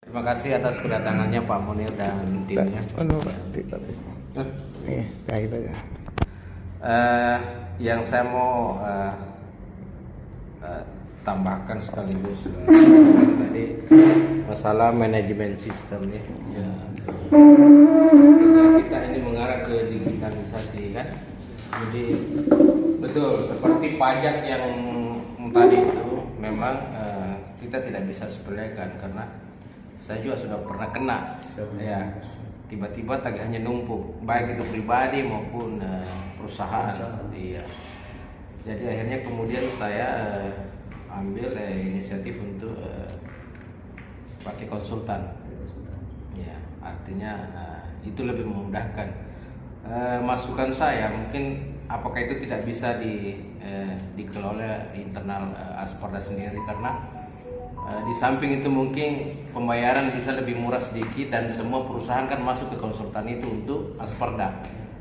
Terima kasih atas kedatangannya Pak Munir dan timnya. Nih, kait aja. Yang saya mau tambahkan sekaligus tadi masalah manajemen sistem ya. Kita ini mengarah ke digitalisasi kan. Jadi betul seperti pajak yang tadi itu memang kita tidak bisa sepelekan karena saya juga sudah pernah kena ya, tiba-tiba tagihannya numpuk baik itu pribadi maupun perusahaan. Iya. Jadi akhirnya kemudian saya ambil inisiatif untuk pakai konsultan. Ya, artinya itu lebih memudahkan. Masukan saya mungkin apakah itu tidak bisa dikelola internal Asperda sendiri karena di samping itu mungkin pembayaran bisa lebih murah sedikit dan semua perusahaan kan masuk ke konsultan itu untuk Asperda.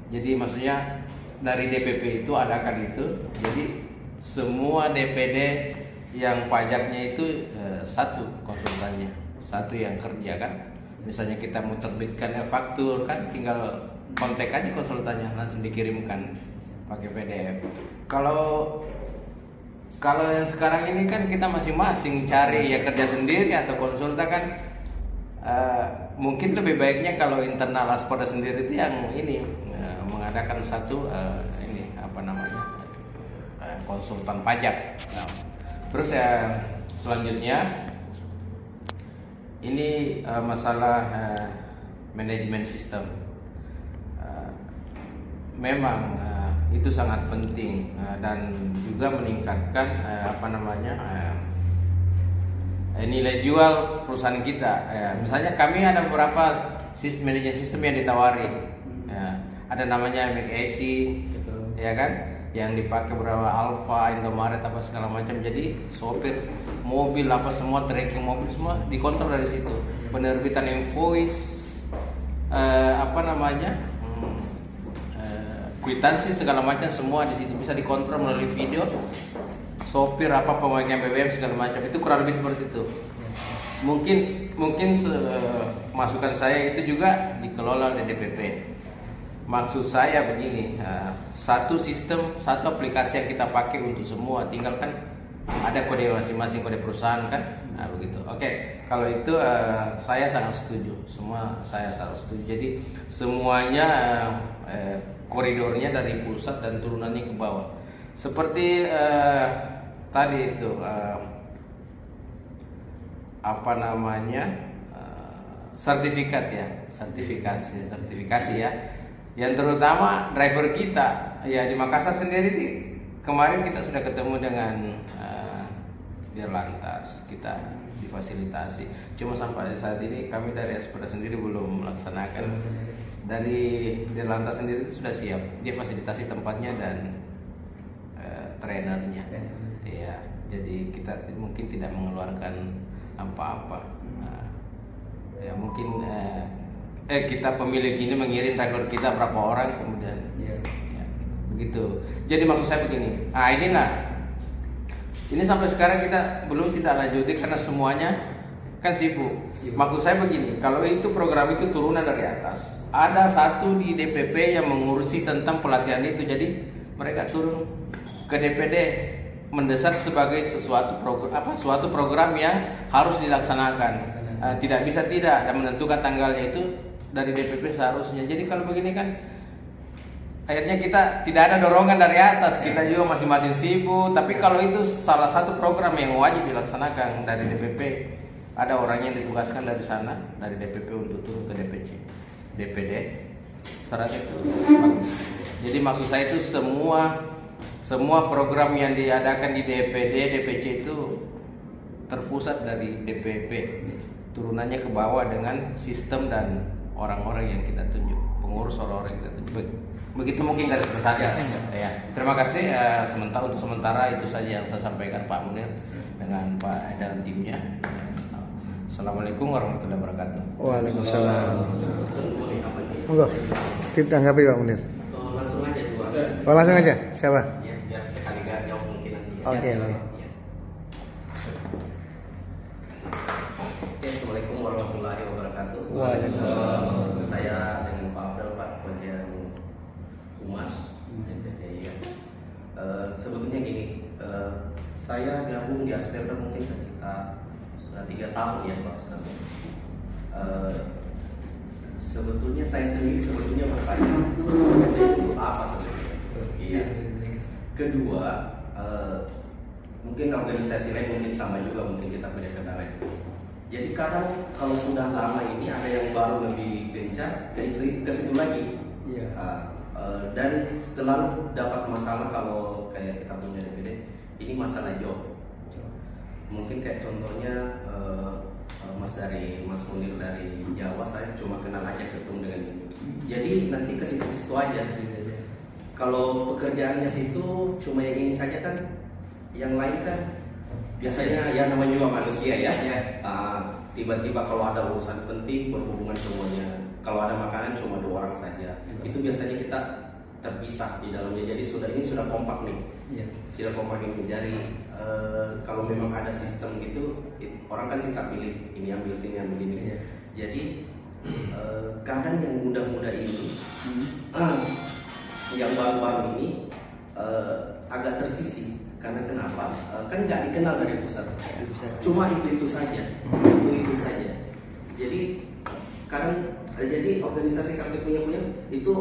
Jadi maksudnya dari DPP itu adakan itu. Jadi semua DPD yang pajaknya itu satu konsultannya, satu yang kerja kan. Misalnya kita mau terbitkan faktur kan tinggal kontak aja konsultannya langsung dikirimkan pakai PDF. Kalau yang sekarang ini kan kita masing-masing cari ya kerja sendiri atau konsultan kan mungkin lebih baiknya kalau internal Asperda sendiri itu yang ini mengadakan satu ini apa namanya konsultan pajak. Nah, terus selanjutnya ini masalah manajemen sistem. Memang itu sangat penting dan juga meningkatkan nilai jual perusahaan kita. Misalnya kami ada beberapa manajemen sistem yang ditawari. Ada namanya McAC, ya kan, yang dipakai beberapa Alfa, Indomaret apa segala macam. Jadi sopir mobil apa semua, tracking mobil semua dikontrol dari situ. Penerbitan invoice, kwitansi segala macam semua di situ bisa dikontrol melalui video. Sopir apa pemegang BBM segala macam itu kurang lebih seperti itu. Mungkin masukan saya itu juga dikelola oleh DPP. Maksud saya begini, satu sistem, satu aplikasi yang kita pakai untuk semua, tinggal kan ada kode masing-masing, kode perusahaan kan, nah begitu. Oke, kalau itu saya sangat setuju, saya sangat setuju. Jadi semuanya koridornya dari pusat dan turunannya ke bawah. Seperti tadi itu sertifikasi ya. Yang terutama driver kita ya di Makassar sendiri nih, kemarin kita sudah ketemu dengan Dirlantas, kita difasilitasi. Cuma sampai saat ini kami dari Asperda sendiri belum melaksanakan. Dari Dirlantas sendiri itu sudah siap, dia fasilitasi tempatnya dan trainernya. Ya, jadi kita mungkin tidak mengeluarkan apa-apa. Ya mungkin kita pemilik ini mengirim driver kita berapa orang kemudian. Ya, begitu. Jadi maksud saya begini. Ini sampai sekarang kita belum tidak lanjuti karena semuanya kan sibuk. Maksud saya begini, kalau itu program itu turunan dari atas, ada satu di DPP yang mengurusi tentang pelatihan itu. Jadi mereka turun ke DPD mendesak sebagai suatu program yang harus dilaksanakan. Tidak bisa tidak dan menentukan tanggalnya itu dari DPP seharusnya. Jadi kalau begini kan akhirnya kita tidak ada dorongan dari atas, kita juga masing-masing sibuk. Tapi kalau itu salah satu program yang wajib dilaksanakan dari DPP, ada orang yang ditugaskan dari sana, dari DPP untuk turun ke DPD. Syarat itu bagus. Jadi maksud saya itu semua program yang diadakan di DPD, DPC itu terpusat dari DPP, turunannya ke bawah dengan sistem dan orang-orang yang kita tunjuk, pengurus orang-orang yang kita tunjuk. Begitu mungkin garis besarnya. Ya. Terima kasih. Untuk sementara itu saja yang saya sampaikan Pak Munir dengan Pak dan timnya. Assalamualaikum warahmatullahi wabarakatuh. Waalaikumsalam. Enggak, kita tanggapi Pak Munir. Langsung aja dua. Oh langsung aja, siapa? Ya, biar sekali gak jawab mungkin nanti. Oke. Assalamualaikum warahmatullahi warahmatullahi wabarakatuh. Waalaikumsalam. Saya dengan Pak Abdul, Pak, bagian humas. Jadi ya, sebetulnya gini, saya gabung di Asperda mungkin sekitar sudah 3 tahun ya Pak Ustaz. Sebetulnya saya sendiri bertanya itu apa sebenarnya? Iya. Kedua, mungkin organisasi lain mungkin sama juga, mungkin kita punya kendala itu. Jadi kadang kalau sudah lama ini ada yang baru lebih gencar ke situ lagi. Iya. Dan selalu dapat masalah kalau kayak kita punya DPD, ini masalah job. Mungkin kayak contohnya Mas Munir dari Jawa, saya cuma kenal aja ketemu dengan ini. Jadi nanti ke situ aja. Kalau pekerjaannya situ cuma yang ini saja kan, yang lain kan biasanya ya namanya juga manusia ya. Tiba-tiba kalau ada urusan penting berhubungan semuanya. Kalau ada makanan cuma 2 orang saja. Itu biasanya kita terpisah di dalamnya. Jadi ini sudah kompak nih. Sudah kompak ini. Jadi kalau memang ada sistem gitu, orang kan sisa pilih ini ambil sini ambil ini. Jadi kadang yang muda-muda ini, yang baru-baru ini agak tersisih. Karena kenapa? Kan nggak dikenal dari pusat. Cuma itu saja. Itu saja. Jadi kadang jadi organisasi kami punya itu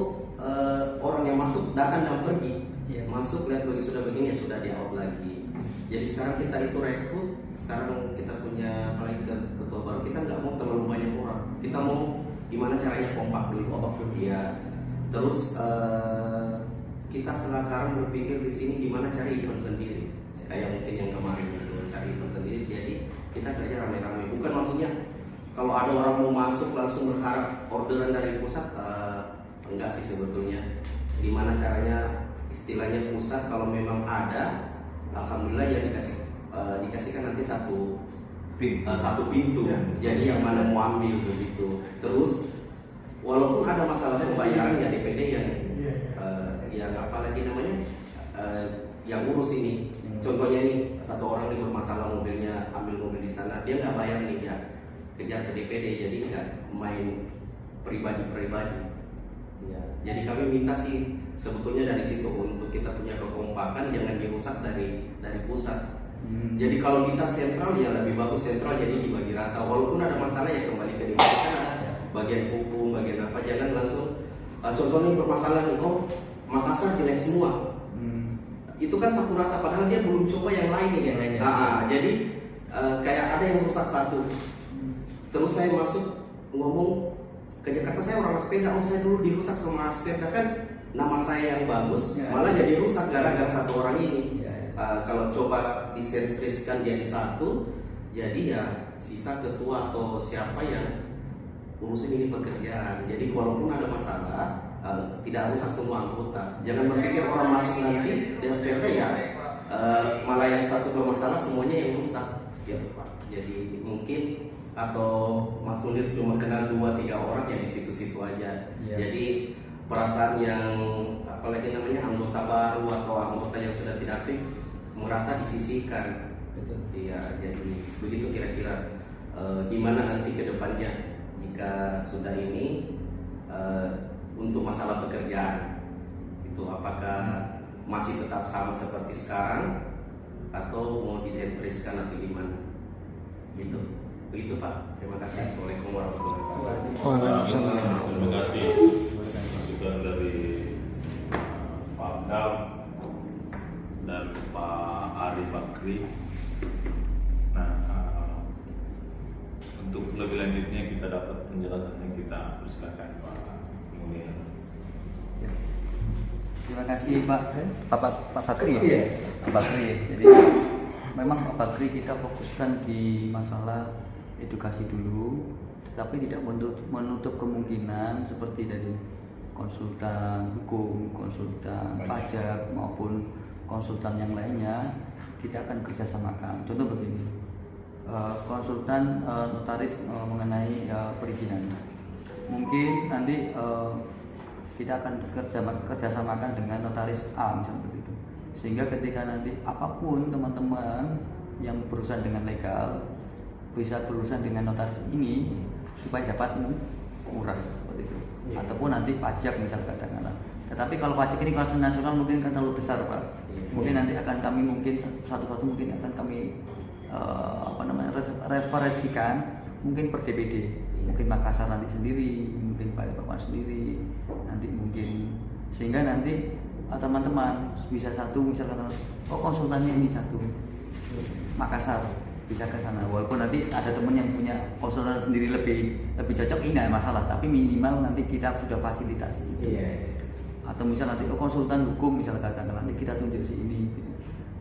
orang yang masuk datang dan pergi. Masuk lihat bagi sudah begini ya sudah di out lagi. Jadi sekarang kita itu rekrut, sekarang kita punya apalagi ketua baru, kita nggak mau terlalu banyak orang. Kita mau gimana caranya kompak dulu. Iya. Terus kita sekarang berpikir di sini gimana cari event sendiri. Kayak mungkin yang kemarin itu cari event sendiri. Jadi kita kerja rame-rame. Bukan maksudnya kalau ada orang mau masuk langsung berharap orderan dari pusat, enggak sih sebetulnya. Gimana caranya istilahnya pusat kalau memang ada, alhamdulillah ya dikasihkan nanti satu pintu. Jadi yang mana mau ambil begitu. Terus walaupun ada masalah pembayaran ya DPD yang apalagi namanya yang urus ini. Contohnya nih satu orang nih bermasalah mobilnya, ambil mobil di sana, dia nggak bayar nih ya kejar ke DPD, jadi nggak main pribadi. Ya, jadi kami minta sih sebetulnya dari situ untuk kita punya kekompakan, jangan dirusak dari pusat. Jadi kalau bisa sentral ya lebih bagus sentral, jadi dibagi rata. Walaupun ada masalah ya kembali ke DPD, kan ada bagian hukum, bagian apa, jangan langsung contohnya bermasalah nih, Makassar jelek semua. Itu kan satu rata, padahal dia belum coba yang lain ya. Jadi kayak ada yang rusak satu. Terus saya masuk ngomong ke Jakarta, saya orang Aspeda, saya dulu dirusak sama Aspeda, kan nama saya yang bagus, malah jadi rusak gara-gara satu orang ini. Kalau coba disentriskan jadi satu, jadi ya sisa ketua atau siapa yang urusin ini pekerjaan. Jadi walaupun ada masalah, tidak rusak semua anggota. Jangan berpikir orang masuk nanti di SPP ya malah yang satu dua masalah semuanya yang rusak gitu Pak. Jadi mungkin atau Mas Munir cuma kenal 2-3 orang ya di situ-situ aja. Jadi perasaan yang apalagi namanya anggota baru atau anggota yang sudah tidak aktif merasa disisihkan. Betul. Iya, jadi begitu kira-kira gimana nanti ke depannya jika sudah ini untuk masalah pekerjaan itu apakah masih tetap sama seperti sekarang atau mau disentriskan atau gimana gitu. Begitu Pak, terima kasih. Assalamualaikum warahmatullahi wabarakatuh. Waalaikumsalam. Terima kasih masukan dari Pak Dam dan Pak Ari Bakri. Nah, untuk lebih lanjutnya kita dapat penjelasannya, kita persilakan Pak Munir. Terima kasih Pak Bakri ya. Pak Bakri. Jadi memang Pak Bakri kita fokuskan di masalah edukasi dulu, tetapi tidak menutup kemungkinan seperti dari konsultan hukum, konsultan pajak maupun konsultan yang lainnya kita akan kerjasamakan. Contoh begini, konsultan notaris mengenai perizinan, mungkin nanti kita akan kerjasamakan dengan notaris A misalnya begitu, sehingga ketika nanti apapun teman-teman yang berurusan dengan legal bisa berurusan dengan notaris ini, supaya dapat murah seperti itu. Iya. Ataupun nanti pajak misal katakanlah. Tetapi kalau pajak ini kelas nasional mungkin kan terlalu besar Pak. Mungkin nanti akan kami mungkin satu-satu mungkin akan kami referensikan mungkin per DPD. Mungkin Makassar nanti sendiri, mungkin Balikpapan sendiri, nanti mungkin sehingga nanti teman-teman bisa satu misalkan konsultannya ini satu Makassar bisa ke sana, walaupun nanti ada teman yang punya konsultan sendiri lebih cocok, ini nggak masalah, tapi minimal nanti kita sudah fasilitasi itu. Iya. Atau misal nanti konsultan hukum misalnya katakan nanti kita tunjuk si ini gitu.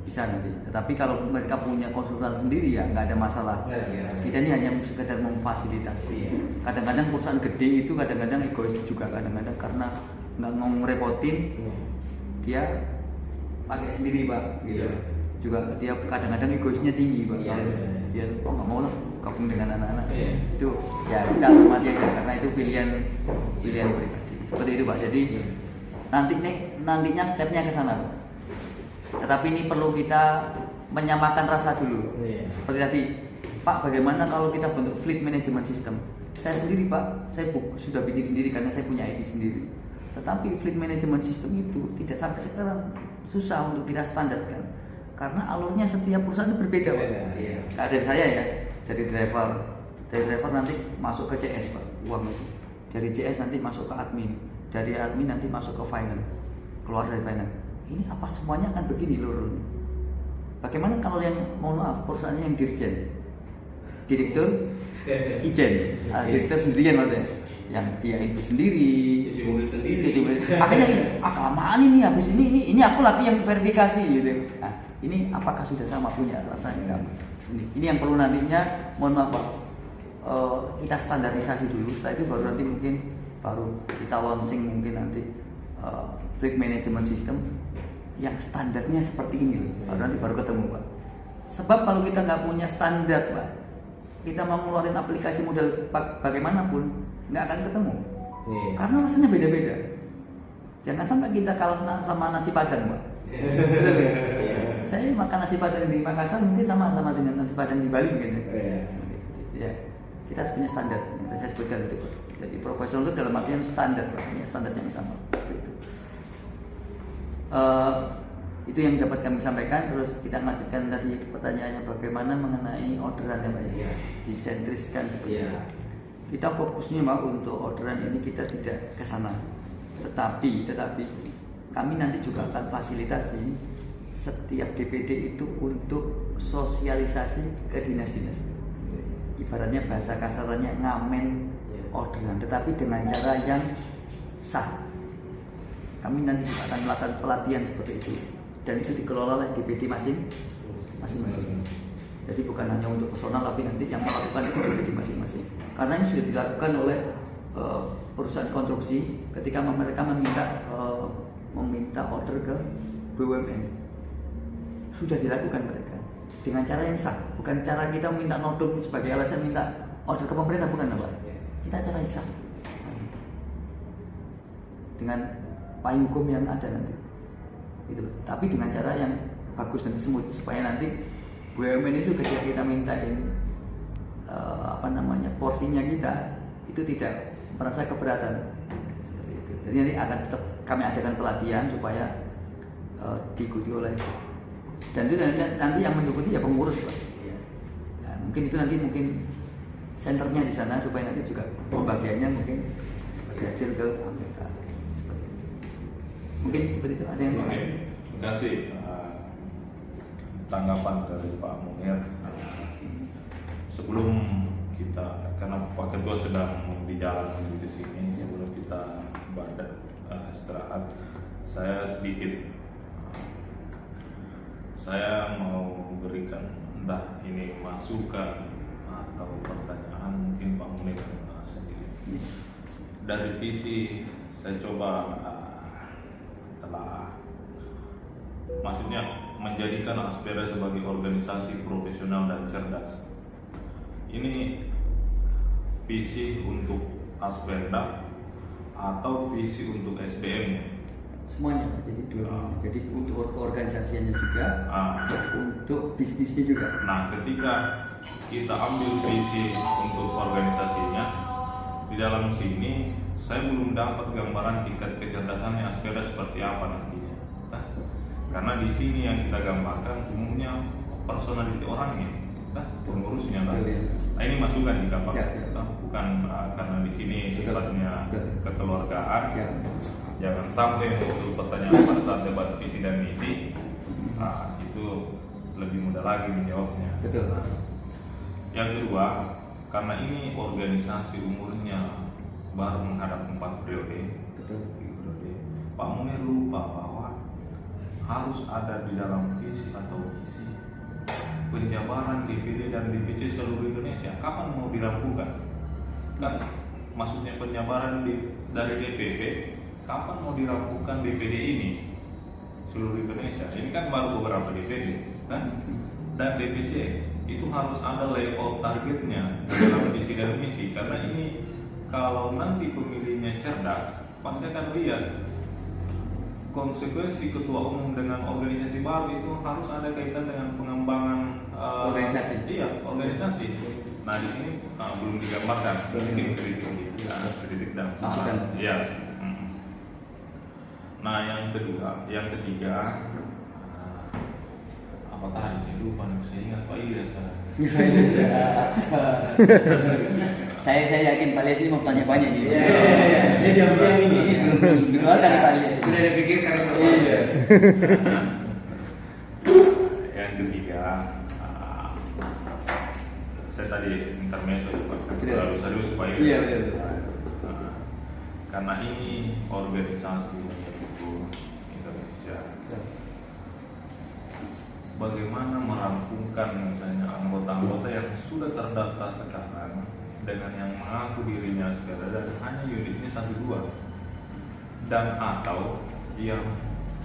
Bisa nanti. Tetapi kalau mereka punya konsultan sendiri ya nggak ada masalah. Iya. Kita ini hanya sekedar memfasilitasi. Iya. Kadang-kadang perusahaan gede itu kadang-kadang egois juga, kadang-kadang karena nggak mau ngerepotin dia pakai sendiri Pak. Gitu. Iya. Juga dia kadang-kadang egoisnya tinggi Pak. Iya. Dia nggak mau lah gabung dengan anak-anak. Iya. Itu ya kita hormati aja karena itu pilihan pribadi. Seperti itu Pak. Jadi nantinya stepnya ke sana Pak. Tetapi ini perlu kita menyamakan rasa dulu. Iya. Seperti tadi, Pak, bagaimana kalau kita bentuk fleet management system? Saya sendiri Pak, saya sudah bikin sendiri karena saya punya IT sendiri. Tetapi fleet management system itu tidak sampai sekarang susah untuk kita standarkan. Karena alurnya setiap perusahaan itu berbeda Pak. Iya. Kayak dari saya ya, dari driver nanti masuk ke CS Pak, uang itu. Dari CS nanti masuk ke admin, dari admin nanti masuk ke finance, keluar dari finance. Ini apa semuanya akan begini lur? Bagaimana kalau yang mohon maaf perusahaannya yang dirjen, direktur, ijen, direktur sendirian maksudnya, yang dia input sendiri, Cuci mobil sendiri. Akhirnya ini, kelamaan ini habis ini aku lagi yang verifikasi gitu. Nah, ini apakah sudah sama punya rasanya sama? Ini yang perlu nantinya, mohon maaf Pak, kita standarisasi dulu. Setelah itu baru nanti mungkin kita launching mungkin nanti fleet management system yang standarnya seperti ini loh. Baru ketemu Pak. Sebab kalau kita nggak punya standar Pak, kita mau ngeluarin aplikasi model bagaimanapun nggak akan ketemu. Iya. Karena rasanya beda-beda. Jangan sampai kita kalah sama nasi padang Pak. Betul ya? Saya makan nasi padang di Makassar mungkin sama dengan nasi padang di Bali mungkin ya. Ya, kita harus punya standar. Yang saya sebutkan tadi Pak. Jadi profesional itu dalam artian standar Pak. Ya, standarnya yang sama. Itu yang dapat kami sampaikan. Terus kita lanjutkan tadi pertanyaannya bagaimana mengenai orderan ya Pak ya. Disentriskan seperti itu. Kita fokusnya Pak untuk orderan ini kita tidak ke sana. Tetapi kami nanti juga akan fasilitasi setiap DPD itu untuk sosialisasi ke dinas-dinas. Ibaratnya bahasa kasarnya ngamen orderan, tetapi dengan cara yang sah. Kami nanti juga akan melakukan pelatihan seperti itu, dan itu dikelola oleh DPD masing-masing. Jadi bukan hanya untuk personal, tapi nanti yang melakukan itu DPD masing-masing. Karena ini sudah dilakukan oleh perusahaan konstruksi ketika mereka meminta order ke BUMN. Sudah dilakukan mereka dengan cara yang sah, bukan cara kita minta nodong sebagai alasan minta order ke pemerintah, bukan Pak. Kita cara yang sah. Dengan payung hukum yang ada nanti, gitu. Tapi dengan cara yang bagus dan smooth supaya nanti BUMN itu ketika kita mintain porsinya kita itu tidak merasa keberatan seperti itu. Jadi nanti akan tetap kami adakan pelatihan supaya diikuti oleh, dan itu nanti yang mengikuti ya pengurus Pak. Ya, mungkin itu nanti senternya di sana supaya nanti juga pembagiannya mungkin hadir ke anggota. Mungkin seperti itu. Ada yang lain? Terima kasih tanggapan dari Pak Munir. Sebelum kita, karena Pak Ketua sedang di jalan menuju ke sini, sebelum kita istirahat, saya mau berikan entah ini masukan atau pertanyaan mungkin Pak Munir sendiri. Dari visi saya coba telah maksudnya menjadikan Aspera sebagai organisasi profesional dan cerdas. Ini visi untuk Aspera atau visi untuk SDM? Semuanya, jadi dua. Jadi untuk keorganisasiannya juga, untuk bisnisnya juga. Nah, ketika kita ambil visi untuk organisasinya, dalam sini saya belum dapat gambaran tingkat kecerdasannya Aspeda seperti apa nantinya. Nah, karena di sini yang kita gambarkan umumnya personality orangnya, pengurusnya. Nah, ini masukan di kapal, bukan karena di sini sifatnya kekeluargaan. Jangan sampai muncul pertanyaan pada saat debat visi dan misi, itu lebih mudah lagi menjawabnya. Betul. Yang kedua, karena ini organisasi umurnya baru menghadap 4 periode, Pak Munir lupa bahwa harus ada di dalam visi atau misi penjabaran DPD dan DPC seluruh Indonesia. Kapan mau dirampungkan? Kan maksudnya penjabaran dari DPP, kapan mau dirampungkan DPD ini seluruh Indonesia? Ini kan baru beberapa DPD, kan? Dan DPC itu harus ada layout targetnya dalam visi dan misi, karena ini kalau nanti pemilihnya cerdas pasti akan lihat konsekuensi ketua umum dengan organisasi baru itu harus ada kaitan dengan pengembangan organisasi. Iya, organisasi. Nah di sini belum digambarkan, mungkin kritik dan saran. Iya. Nah yang ketiga, apa tadi sih lupa nih, saya ingat Pak Ilyas. Saya yakin Pak Ilyas ini mau tanya banyak nih. Dia diam-diam ini. Dua dari Pak Ilyas. Sudah dipikirkan itu. Iya. Yang ketiga, saya tadi intermezzo ya Pak, terlalu serius Pak Ilyas. Iya betul. Karena ini organisasi seluruh Indonesia. Bagaimana merampungkan misalnya anggota-anggota yang sudah terdaftar sekarang dengan yang mengaku dirinya Aspeda dan hanya unitnya 1-2, dan atau yang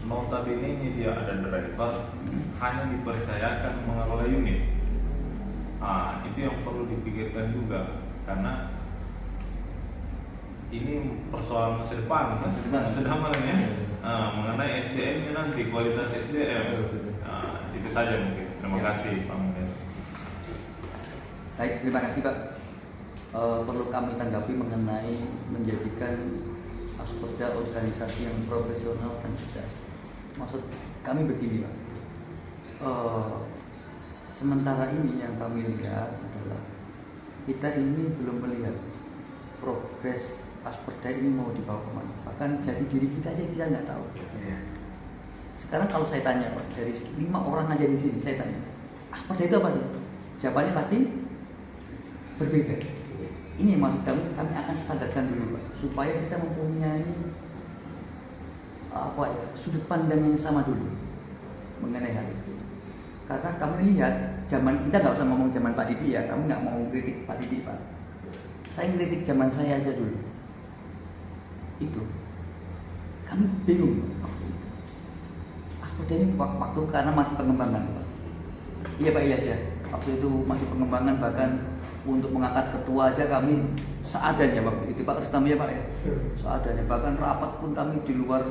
notabene dia ada driver hanya dipercayakan mengelola unit. Itu yang perlu dipikirkan juga, karena ini persoalan masa depan, ya. Mengenai SDM-nya nanti, kualitas SDM. Itu saja mungkin. Terima kasih Pak Munir. Baik, terima kasih Pak. Perlu kami tanggapi mengenai menjadikan Aspeda organisasi yang profesional dan cerdas. Maksud kami begini Pak. Sementara ini yang kami lihat adalah kita ini belum melihat progres Aspeda ini mau dibawa kemana. Bahkan jati diri kita aja kita nggak tahu. Sekarang kalau saya tanya Pak, dari 5 orang aja di sini saya tanya, Aspeda itu apa sih? Jawabannya pasti berbeda. Ini maksud kami akan standarkan dulu Pak, supaya kita mempunyai sudut pandang yang sama dulu mengenai hal itu. Karena kami lihat zaman kita nggak usah ngomong zaman Pak Didi ya, kami nggak mau kritik Pak Didi Pak. Saya kritik zaman saya aja dulu. Itu kami bingung waktu itu. Aspeda ini waktu karena masih pengembangan Pak. Iya Pak Ilyas ya, waktu itu masih pengembangan, bahkan untuk mengangkat ketua aja kami seadanya waktu itu Pak Rustam ya Pak ya, seadanya, bahkan rapat pun kami di luar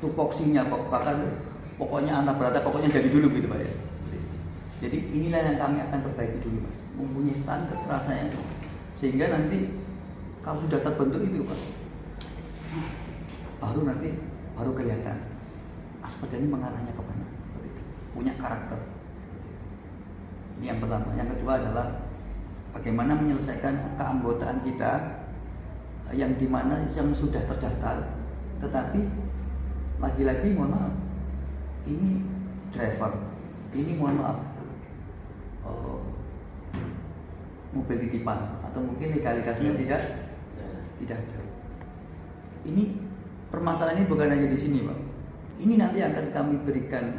tupoksinya, bahkan pokoknya anak berata pokoknya jadi dulu gitu Pak ya. Jadi inilah yang kami akan perbaiki dulu Mas, mempunyai standar rasanya, sehingga nanti kalau sudah terbentuk itu Pak, baru kelihatan Aspeda ini mengarahnya kemana, seperti itu, punya karakter. Ini yang pertama. Yang kedua adalah bagaimana menyelesaikan keanggotaan kita yang dimana yang sudah terdaftar, tetapi lagi-lagi mohon maaf, ini driver, ini mohon maaf mobil titipan atau mungkin legalitasnya tidak ada. Ini permasalahan ini bukan hanya di sini Pak. Ini nanti akan kami berikan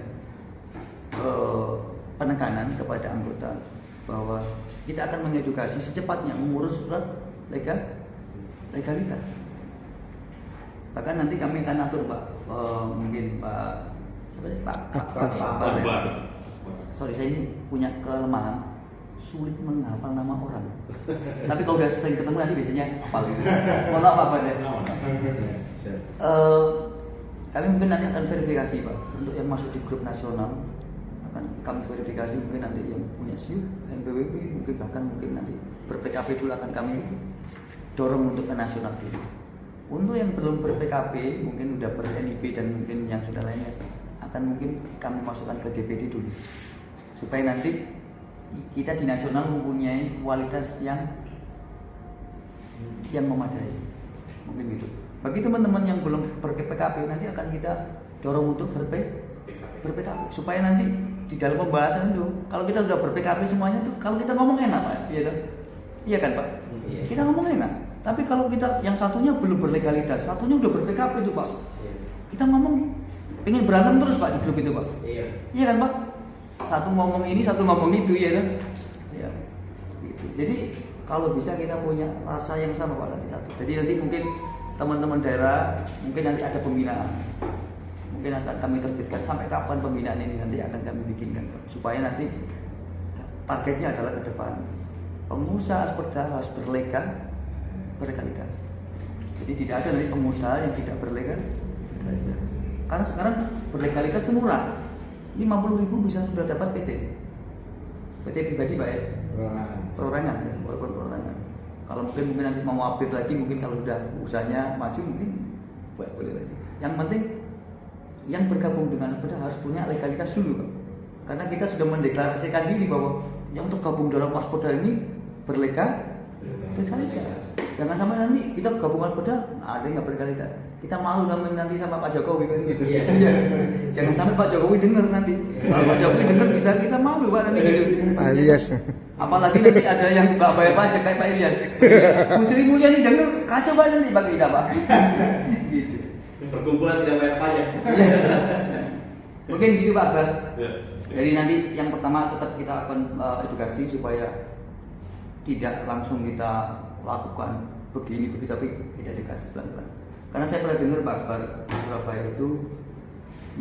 penekanan kepada anggota bahwa kita akan mengedukasi secepatnya mengurus surat legalitas. Bahkan nanti kami akan atur Pak, mungkin Pak siapa sih Pak sorry, saya ini punya kelemahan sulit menghafal nama orang. Tapi kalau udah sering ketemu nanti biasanya hafal gitu. Mohon maaf Pak ya. Kami mungkin nanti akan verifikasi Pak untuk yang masuk di grup nasional, akan kami verifikasi mungkin nanti yang punya SIU, NPWP, mungkin bahkan nanti ber-PKP dulu akan kami dorong untuk ke nasional dulu. Untuk yang belum ber-PKP, mungkin udah ber-NIB dan mungkin yang sudah lainnya, akan mungkin kami masukkan ke DPD dulu, supaya nanti kita di nasional mempunyai kualitas yang memadai, mungkin gitu. Bagi teman-teman yang belum ber-PKP, nanti akan kita dorong untuk ber-PKP, supaya nanti di dalam pembahasan itu, kalau kita sudah ber-PKP semuanya tuh, kalau kita ngomong enak Pak, iya kan Pak? Iya. Kita ngomong enak. Tapi kalau kita yang satunya belum berlegalitas, satunya udah ber-PKP itu Pak, kita ngomong pengen berantem terus Pak di grup itu Pak. Iya. Iya kan Pak? Satu ngomong ini, satu ngomong itu, ya kan? Ya. Gitu. Jadi kalau bisa kita punya rasa yang sama Pak nanti satu. Jadi nanti mungkin teman-teman daerah, mungkin nanti ada pembinaan. Mungkin akan kami terbitkan sampai kapan pembinaan ini nanti akan kami bikinkan Pak. Supaya nanti targetnya adalah ke depan pengusaha sepeda harus berlegalitas. Jadi tidak ada dari pengusaha yang tidak berlegalitas. Karena sekarang berlegalitas itu murah. 50.000 bisa sudah dapat PT pribadi Pak ya? Perorangan ya, walaupun perorangan. Kalau mungkin nanti mau update lagi, mungkin kalau sudah usahanya maju mungkin boleh lagi. Yang penting yang bergabung dengan sepeda harus punya legalitas dulu Pak. Karena kita sudah mendeklarasikan diri bahwa yang untuk gabung dalam Waspoda ini berlegalitas. Jangan sampai nanti kita gabungan sepeda ada yang nggak berlegalitas. Kita malu nanti sama Pak Jokowi kan gitu. Iya. Jangan sampai Pak Jokowi dengar nanti. Kalau Pak Jokowi dengar bisa kita malu Pak nanti gitu. Alias. Apalagi nanti ada yang nggak bayar pajak kayak Pak Ilyas. Bu Sri Mulyani dengar kacau Pak nanti bagi kita Pak. Gitu. Perkumpulan tidak bayar pajak. Mungkin gitu Pak Akbar. Ya. Jadi nanti yang pertama tetap kita akan edukasi supaya tidak langsung kita lakukan begini begitu, tapi kita edukasi pelan-pelan. Karena saya pernah dengar Pak Akbar di Surabaya itu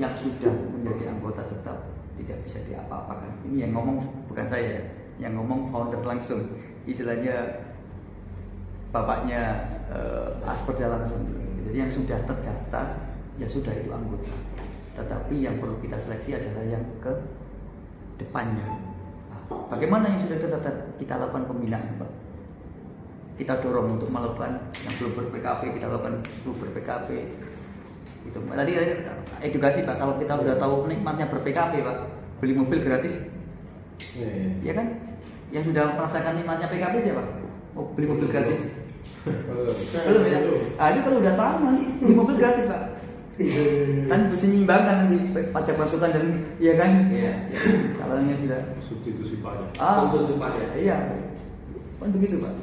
yang sudah menjadi anggota tetap tidak bisa diapa-apakan. Ini yang ngomong bukan saya, yang ngomong founder langsung. Istilahnya bapaknya Aspoda langsung. Jadi yang sudah terdaftar ya sudah itu anggota. Tetapi yang perlu kita seleksi adalah yang ke depannya. Bagaimana yang sudah terdaftar? Kita lakukan pembinaan Pak. Kita dorong untuk melakukan yang belum ber-PKP, kita lakukan belum ber-PKP. Gitu. Tadi edukasi Pak, kalau kita sudah tahu nikmatnya ber-PKP Pak, beli mobil gratis. Iya kan? Yang sudah merasakan nikmatnya PKP siapa? Oh, beli mobil gratis. Belum ya? Ini kalau udah tahu nanti beli mobil gratis Pak. Kan bisa nyimbangkan nanti pajak masukan dan iya kan? Iya. Kalau yang sudah Substitusi pajak. Substitusi pajak. Iya. Kan begitu Pak.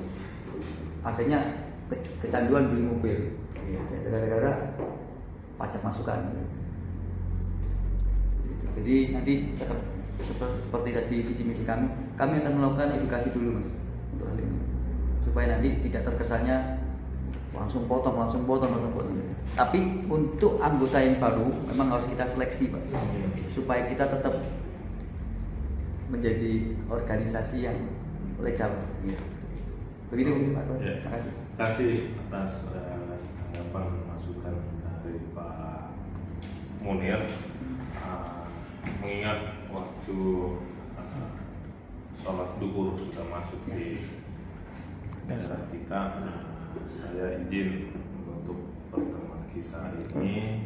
Akhirnya kecanduan beli mobil. Gara-gara pajak masukan. Jadi nanti tetap seperti tadi visi misi kami akan melakukan edukasi dulu Mas untuk hal ini. Supaya nanti tidak terkesannya langsung potong. Tapi untuk anggota yang baru memang harus kita seleksi Pak, supaya kita tetap menjadi organisasi yang legal. Begitu Pak. Ya. Terima kasih. Terima kasih atas tanggapan masukan dari Pak Munir. Mengingat waktu sholat duhur sudah masuk di daerah kita, saya izin untuk pertemuan kita ini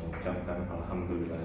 mengucapkan alhamdulillah.